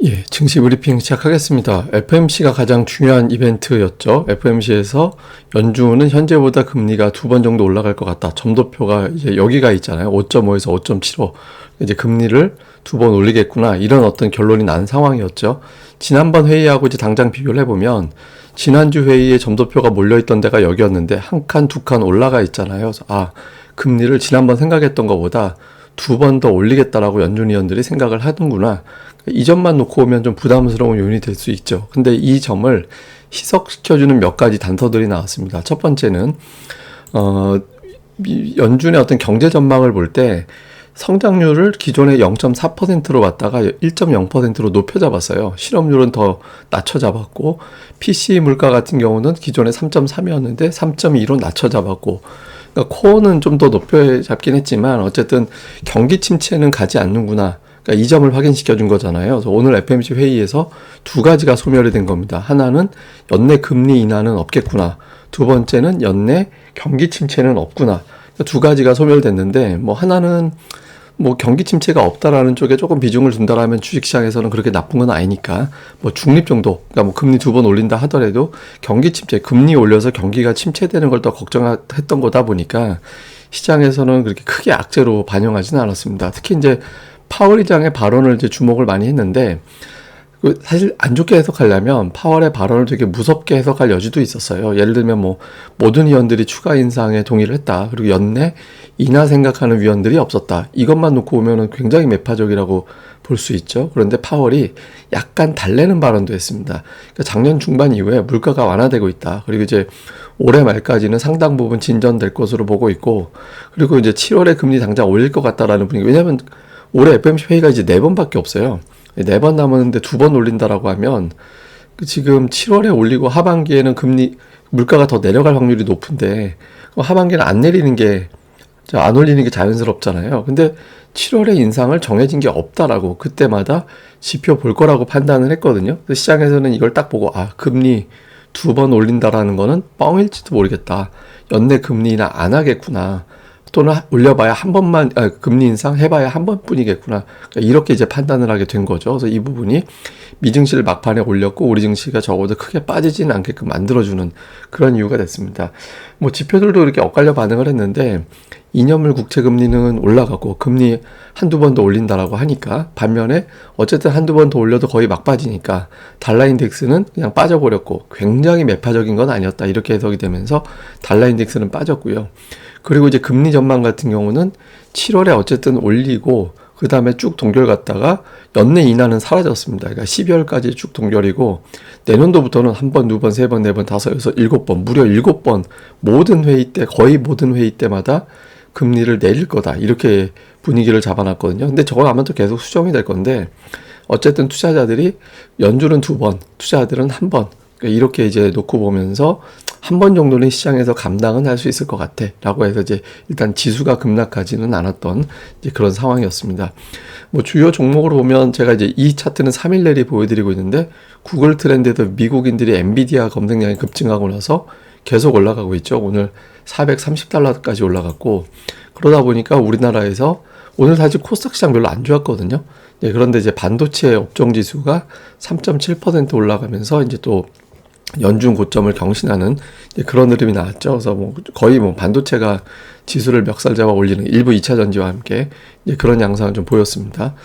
예, 증시 브리핑 시작하겠습니다. FMC가 가장 중요한 이벤트였죠. FMC에서 연준은 현재보다 금리가 2번 정도 올라갈 것 같다. 점도표가 이제 여기가 있잖아요. 5.5에서 5.75. 이제 금리를 2번 올리겠구나. 이런 어떤 결론이 난 상황이었죠. 지난번 회의하고 이제 당장 비교를 해보면 지난주 회의에 점도표가 몰려있던 데가 여기였는데 한 칸, 두 칸 올라가 있잖아요. 그래서 금리를 지난번 생각했던 것보다 2번 더 올리겠다라고 연준 위원들이 생각을 하는구나. 이 점만 놓고 오면 좀 부담스러운 요인이 될 수 있죠. 근데 이 점을 희석시켜주는 몇 가지 단서들이 나왔습니다. 첫 번째는 연준의 어떤 경제 전망을 볼 때 성장률을 기존의 0.4%로 봤다가 1.0%로 높여 잡았어요. 실업률은 더 낮춰 잡았고 PCE 물가 같은 경우는 기존에 3.3이었는데 3.2로 낮춰 잡았고, 그러니까 코어는 좀 더 높여 잡긴 했지만 어쨌든 경기 침체는 가지 않는구나. 그러니까 이 점을 확인시켜 준 거잖아요. 그래서 오늘 FMC 회의에서 두 가지가 소멸이 된 겁니다. 하나는 연내 금리 인하는 없겠구나. 두 번째는 연내 경기 침체는 없구나. 그러니까 두 가지가 소멸됐는데 하나는 경기 침체가 없다라는 쪽에 조금 비중을 둔다라면 주식시장에서는 그렇게 나쁜 건 아니니까 중립 정도, 그러니까 금리 2번 올린다 하더라도 경기 침체, 금리 올려서 경기가 침체되는 걸 더 걱정했던 거다 보니까 시장에서는 그렇게 크게 악재로 반영하지는 않았습니다. 특히 이제 파월 의장의 발언을 이제 주목을 많이 했는데, 사실 안 좋게 해석하려면 파월의 발언을 되게 무섭게 해석할 여지도 있었어요. 예를 들면 모든 위원들이 추가 인상에 동의를 했다. 그리고 연내 인하 생각하는 위원들이 없었다. 이것만 놓고 보면은 굉장히 매파적이라고 볼 수 있죠. 그런데 파월이 약간 달래는 발언도 했습니다. 그러니까 작년 중반 이후에 물가가 완화되고 있다. 그리고 이제 올해 말까지는 상당 부분 진전될 것으로 보고 있고, 그리고 이제 7월에 금리 당장 올릴 것 같다라는 분위기. 왜냐하면 올해 FMC 회의가 이제 4번밖에 없어요. 4번 남았는데 2번 올린다라고 하면 지금 7월에 올리고 하반기에는 물가가 더 내려갈 확률이 높은데 하반기는 안 올리는 게 자연스럽잖아요. 근데 7월에 인상을 정해진 게 없다라고 그때마다 지표 볼 거라고 판단을 했거든요. 그래서 시장에서는 이걸 딱 보고 금리 2번 올린다라는 거는 뻥일지도 모르겠다. 연내 금리 인하 안 하겠구나. 또는 올려봐야 한 번만, 금리 인상 해봐야 한 번뿐이겠구나. 그러니까 이렇게 이제 판단을 하게 된 거죠. 그래서 이 부분이 미증시를 막판에 올렸고 우리 증시가 적어도 크게 빠지지는 않게끔 만들어주는 그런 이유가 됐습니다. 지표들도 이렇게 엇갈려 반응을 했는데 2년물 국채 금리는 올라가고 금리 한두 번 더 올린다라고 하니까, 반면에 어쨌든 한두 번 더 올려도 거의 막 빠지니까 달러 인덱스는 그냥 빠져버렸고 굉장히 매파적인 건 아니었다. 이렇게 해석이 되면서 달러 인덱스는 빠졌고요. 그리고 이제 금리 전망 같은 경우는 7월에 어쨌든 올리고 그 다음에 쭉 동결 갔다가 연내 인하는 사라졌습니다. 그러니까 12월까지 쭉 동결이고 내년도부터는 한 번, 두 번, 세 번, 네 번, 다섯, 여섯, 7번, 무려 7번 거의 모든 회의 때마다 금리를 내릴 거다. 이렇게 분위기를 잡아놨거든요. 근데 저건 아마 또 계속 수정이 될 건데 어쨌든 투자자들이 연준은 2번, 투자자들은 1번. 그러니까 이렇게 이제 놓고 보면서 한 번 정도는 시장에서 감당은 할 수 있을 것 같아 라고 해서 이제 일단 지수가 급락하지는 않았던 이제 그런 상황이었습니다. 주요 종목으로 보면 제가 이제 이 차트는 3일 내리 보여드리고 있는데 구글 트렌드에도 미국인들이 엔비디아 검색량이 급증하고 나서 계속 올라가고 있죠. 오늘 430달러까지 올라갔고, 그러다 보니까 우리나라에서 오늘 사실 코스닥 시장 별로 안 좋았거든요. 그런데 이제 반도체 업종 지수가 3.7% 올라가면서 이제 또 연준 고점을 경신하는 그런 흐름이 나왔죠. 그래서 거의 반도체가 지수를 멱살 잡아 올리는 일부 2차 전지와 함께 그런 양상을 좀 보였습니다.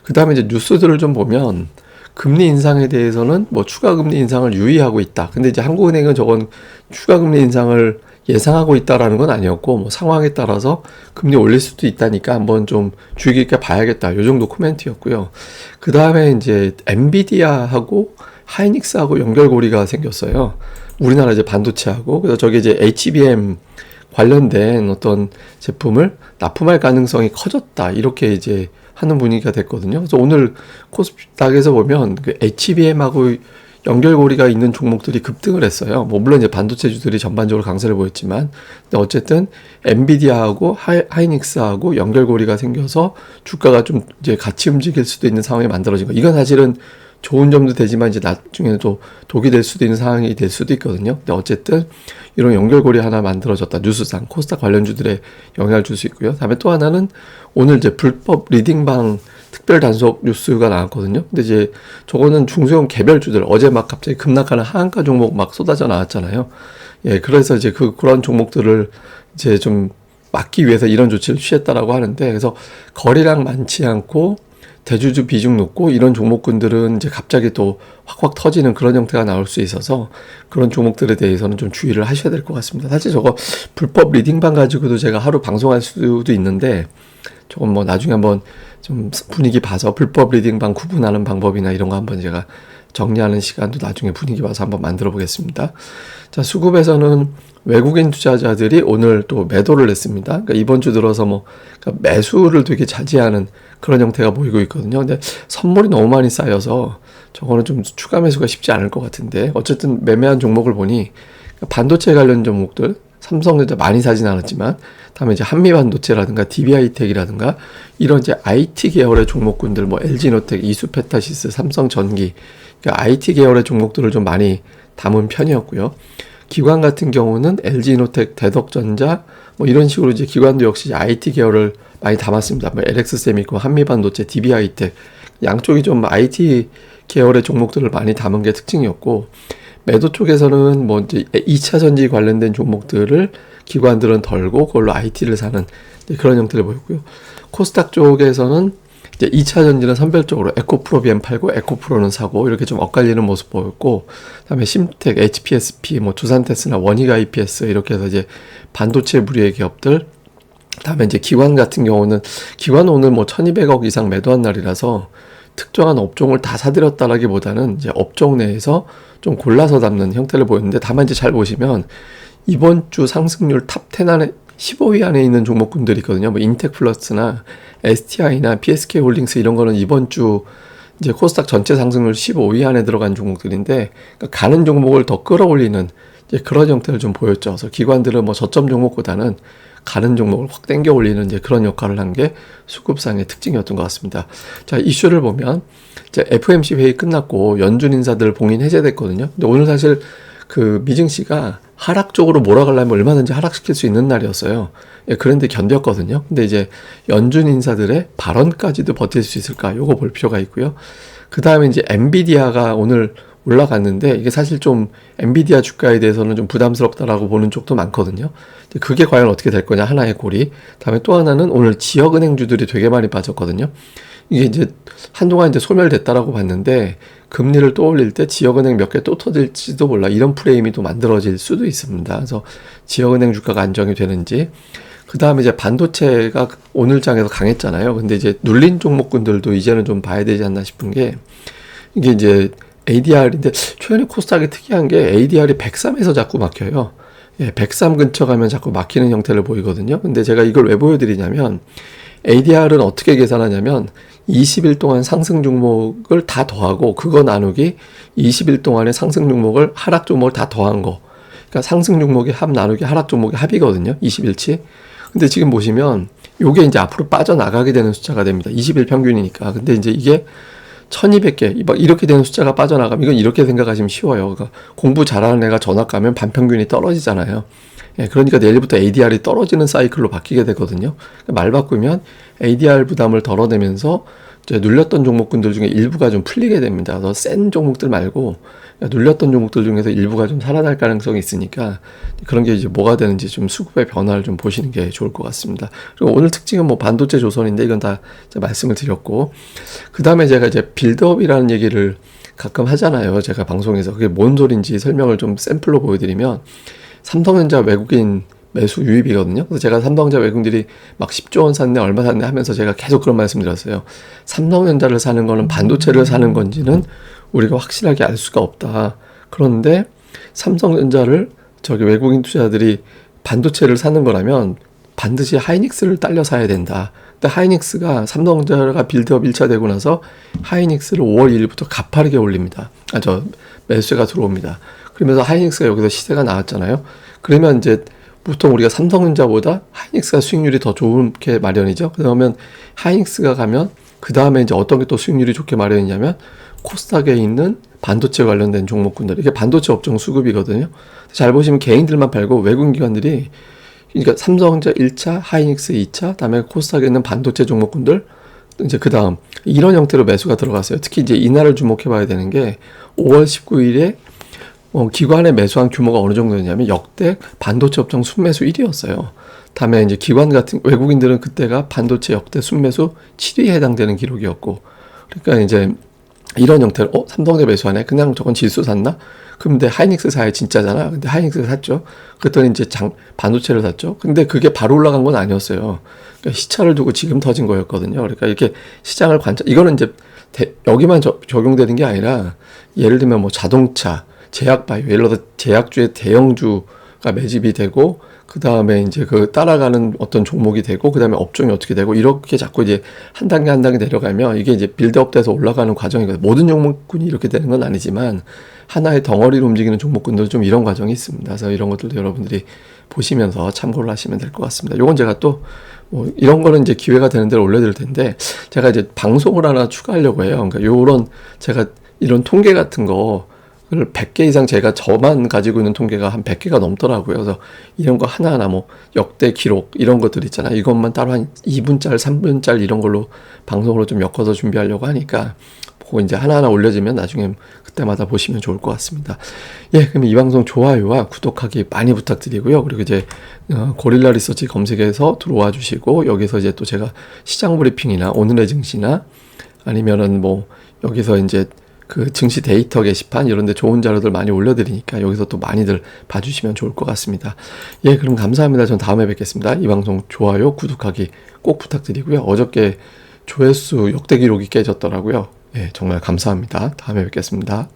그 다음에 이제 뉴스들을 좀 보면 금리 인상에 대해서는 추가 금리 인상을 유의하고 있다. 근데 이제 한국은행은 저건 추가 금리 인상을 예상하고 있다라는 건 아니었고 상황에 따라서 금리 올릴 수도 있다니까 한번 좀 주의 깊게 봐야겠다. 요 정도 코멘트였고요. 그 다음에 이제 엔비디아하고 하이닉스하고 연결고리가 생겼어요. 우리나라 이제 반도체하고. 그래서 저게 이제 HBM 관련된 어떤 제품을 납품할 가능성이 커졌다. 이렇게 이제 하는 분위기가 됐거든요. 그래서 오늘 코스닥에서 보면 HBM하고 연결고리가 있는 종목들이 급등을 했어요. 물론 이제 반도체주들이 전반적으로 강세를 보였지만, 근데 어쨌든 엔비디아하고 하이닉스하고 연결고리가 생겨서 주가가 좀 이제 같이 움직일 수도 있는 상황이 만들어진 거. 이건 사실은 좋은 점도 되지만 이제 나중에는 또 독이 될 수도 있는 상황이 될 수도 있거든요. 근데 어쨌든 이런 연결고리 하나 만들어졌다. 뉴스상 코스닥 관련주들에 영향을 줄 수 있고요. 다음에 또 하나는 오늘 이제 불법 리딩방 특별 단속 뉴스가 나왔거든요. 근데 이제 저거는 중소형 개별주들 어제 막 갑자기 급락하는 하한가 종목 막 쏟아져 나왔잖아요. 예, 그래서 이제 그런 종목들을 이제 좀 막기 위해서 이런 조치를 취했다라고 하는데, 그래서 거래량 많지 않고 대주주 비중 높고 이런 종목군들은 이제 갑자기 또 확확 터지는 그런 형태가 나올 수 있어서 그런 종목들에 대해서는 좀 주의를 하셔야 될 것 같습니다. 사실 저거 불법 리딩방 가지고도 제가 하루 방송할 수도 있는데, 조금 뭐 나중에 한번 좀 분위기 봐서 불법 리딩방 구분하는 방법이나 이런 거 한번 제가 정리하는 시간도 나중에 분위기 봐서 한번 만들어 보겠습니다. 자, 수급에서는 외국인 투자자들이 오늘 또 매도를 했습니다. 그러니까 이번 주 들어서 그러니까 매수를 되게 자제하는 그런 형태가 보이고 있거든요. 근데 선물이 너무 많이 쌓여서 저거는 좀 추가 매수가 쉽지 않을 것 같은데, 어쨌든 매매한 종목을 보니 반도체 관련 종목들, 삼성전자 많이 사진 않았지만, 다음에 이제 한미반도체라든가 DB하이텍이라든가 이런 이제 IT 계열의 종목군들, 뭐 LG노텍, 이수페타시스, 삼성전기, 그러니까 IT 계열의 종목들을 좀 많이 담은 편이었고요. 기관 같은 경우는 LG노텍, 대덕전자 뭐 이런 식으로 이제 기관도 역시 IT 계열을 많이 담았습니다. 뭐 LX세미콘, 한미반도체, DB하이텍 양쪽이 좀 IT 계열의 종목들을 많이 담은 게 특징이었고, 매도 쪽에서는 뭐 이제 2차 전지 관련된 종목들을 기관들은 덜고 그걸로 IT를 사는 그런 형태를 보였고요. 코스닥 쪽에서는 이제 2차 전지는 선별적으로 에코프로 BM 팔고 에코프로는 사고 이렇게 좀 엇갈리는 모습 보였고, 그다음에 심텍, HPSP, 뭐 두산테스나 원익 IPS 이렇게 해서 이제 반도체 무리의 기업들, 그다음에 이제 기관 같은 경우는 기관 오늘 뭐 1200억 이상 매도한 날이라서 특정한 업종을 다 사들였다라기보다는 이제 업종 내에서 좀 골라서 담는 형태를 보였는데, 다만 이제 잘 보시면 이번 주 상승률 탑 10 안에 15위 안에 있는 종목군들이 있거든요. 뭐 인텍플러스나 STI나 PSK 홀딩스 이런 거는 이번 주 이제 코스닥 전체 상승률 15위 안에 들어간 종목들인데, 그러니까 가는 종목을 더 끌어올리는 이제 그런 형태를 좀 보였죠. 그래서 기관들은 뭐 저점 종목보다는 가는 종목을 확 당겨 올리는 이제 그런 역할을 한 게 수급상의 특징이었던 것 같습니다. 자, 이슈를 보면 이제 FOMC 회의 끝났고 연준 인사들 봉인 해제됐거든요. 근데 오늘 사실 그 미증시가 하락 쪽으로 몰아가려면 얼마든지 하락시킬 수 있는 날이었어요. 예, 그런데 견뎠거든요. 근데 이제 연준 인사들의 발언까지도 버틸 수 있을까? 요거 볼 필요가 있고요. 그 다음에 이제 엔비디아가 오늘 올라갔는데, 이게 사실 좀 엔비디아 주가에 대해서는 좀 부담스럽다라고 보는 쪽도 많거든요. 그게 과연 어떻게 될 거냐, 하나의 고리. 다음에 또 하나는 오늘 지역은행주들이 되게 많이 빠졌거든요. 이게 이제 한동안 이제 소멸됐다라고 봤는데, 금리를 또 올릴 때 지역은행 몇 개 또 터질지도 몰라, 이런 프레임이 또 만들어질 수도 있습니다. 그래서 지역은행 주가가 안정이 되는지. 그 다음에 이제 반도체가 오늘 장에서 강했잖아요. 근데 이제 눌린 종목군들도 이제는 좀 봐야 되지 않나 싶은 게, 이게 이제 ADR인데 최근에 코스닥이 특이한 게 ADR이 103에서 자꾸 막혀요. 예, 103 근처 가면 자꾸 막히는 형태를 보이거든요. 근데 제가 이걸 왜 보여드리냐면, ADR은 어떻게 계산하냐면 20일 동안 상승 종목을 다 더하고 그거 나누기 20일 동안의 상승 종목을 하락 종목을 다 더한 거. 그러니까 상승 종목의 합 나누기 하락 종목의 합이거든요. 20일치. 근데 지금 보시면 요게 이제 앞으로 빠져나가게 되는 숫자가 됩니다. 20일 평균이니까. 근데 이제 이게 1200개 막 이렇게 되는 숫자가 빠져나가면, 이건 이렇게 생각하시면 쉬워요. 그러니까 공부 잘하는 애가 전학 가면 반평균이 떨어지잖아요. 예, 그러니까 내일부터 ADR이 떨어지는 사이클로 바뀌게 되거든요. 그러니까 말 바꾸면 ADR 부담을 덜어내면서 이제 눌렸던 종목군들 중에 일부가 좀 풀리게 됩니다. 그래서 센 종목들 말고 눌렸던 종목들 중에서 일부가 좀 살아날 가능성이 있으니까, 그런 게 이제 뭐가 되는지 좀 수급의 변화를 좀 보시는 게 좋을 것 같습니다. 그리고 오늘 특징은 뭐 반도체 조선인데, 이건 다 말씀을 드렸고, 그 다음에 제가 이제 빌드업이라는 얘기를 가끔 하잖아요. 제가 방송에서. 그게 뭔 소린지 설명을 좀 샘플로 보여드리면, 삼성전자 외국인 매수 유입이거든요. 그래서 제가 삼성전자 외국인들이 막 10조 원 샀네, 얼마 샀네 하면서 제가 계속 그런 말씀 드렸어요. 삼성전자를 사는 거는 반도체를 사는 건지는 우리가 확실하게 알 수가 없다. 그런데 삼성전자를 저기 외국인 투자자들이 반도체를 사는 거라면 반드시 하이닉스를 딸려 사야 된다. 근데 하이닉스가 삼성전자가 빌드업 1차 되고 나서 하이닉스를 5월 1일부터 가파르게 올립니다. 매수세가 들어옵니다. 그러면서 하이닉스가 여기서 시세가 나왔잖아요. 그러면 이제 보통 우리가 삼성전자보다 하이닉스가 수익률이 더 좋게 마련이죠. 그러면 하이닉스가 가면 그 다음에 이제 어떤 게 또 수익률이 좋게 마련이냐면 코스닥에 있는 반도체 관련된 종목군들, 이게 반도체 업종 수급이거든요. 잘 보시면 개인들만 팔고 외국인 기관들이, 그러니까 삼성전자 1차, 하이닉스 2차, 다음에 코스닥에 있는 반도체 종목군들, 이제 그 다음 이런 형태로 매수가 들어갔어요. 특히 이제 이날을 주목해 봐야 되는 게 5월 19일에 기관의 매수한 규모가 어느 정도였냐면 역대 반도체 업종 순매수 1위였어요. 다음에 이제 기관 같은 외국인들은 그때가 반도체 역대 순매수 7위에 해당되는 기록이었고, 그러니까 이제 이런 형태로 삼성전자 매수하네. 그냥 저건 지수 샀나? 근데 하이닉스 사야 진짜잖아. 근데 하이닉스 샀죠. 그랬더니 이제 반도체를 샀죠. 근데 그게 바로 올라간 건 아니었어요. 그러니까 시차를 두고 지금 터진 거였거든요. 그러니까 이렇게 시장을 이거는 이제 여기만 적용되는 게 아니라, 예를 들면 뭐 자동차, 제약바이오, 예를 들어 제약주의 대형주가 매집이 되고, 그 다음에 이제 그 따라가는 어떤 종목이 되고, 그 다음에 업종이 어떻게 되고, 이렇게 자꾸 이제 한 단계 한 단계 내려가면 이게 이제 빌드업 돼서 올라가는 과정이거든요. 모든 종목군이 이렇게 되는 건 아니지만 하나의 덩어리로 움직이는 종목군들은 좀 이런 과정이 있습니다. 그래서 이런 것들도 여러분들이 보시면서 참고를 하시면 될 것 같습니다. 요건 제가 또 뭐 이런 거는 이제 기회가 되는 대로 올려드릴 텐데, 제가 이제 방송을 하나 추가하려고 해요. 그러니까 요런 제가 이런 통계 같은 거 100개 이상, 제가 저만 가지고 있는 통계가 한 100개가 넘더라고요. 그래서 이런 거 하나하나 뭐 역대 기록 이런 것들 있잖아요. 이것만 따로 한 2분짜리, 3분짜리 이런 걸로 방송으로 좀 엮어서 준비하려고 하니까, 그거 이제 하나하나 올려지면 나중에 그때마다 보시면 좋을 것 같습니다. 예, 그럼 이 방송 좋아요와 구독하기 많이 부탁드리고요. 그리고 이제 고릴라 리서치 검색해서 들어와 주시고, 여기서 이제 또 제가 시장 브리핑이나 오늘의 증시나 아니면은 뭐 여기서 이제 그 증시 데이터 게시판 이런 데 좋은 자료들 많이 올려드리니까 여기서 또 많이들 봐주시면 좋을 것 같습니다. 예, 그럼 감사합니다. 전 다음에 뵙겠습니다. 이 방송 좋아요, 구독하기 꼭 부탁드리고요. 어저께 조회수 역대 기록이 깨졌더라고요. 예, 정말 감사합니다. 다음에 뵙겠습니다.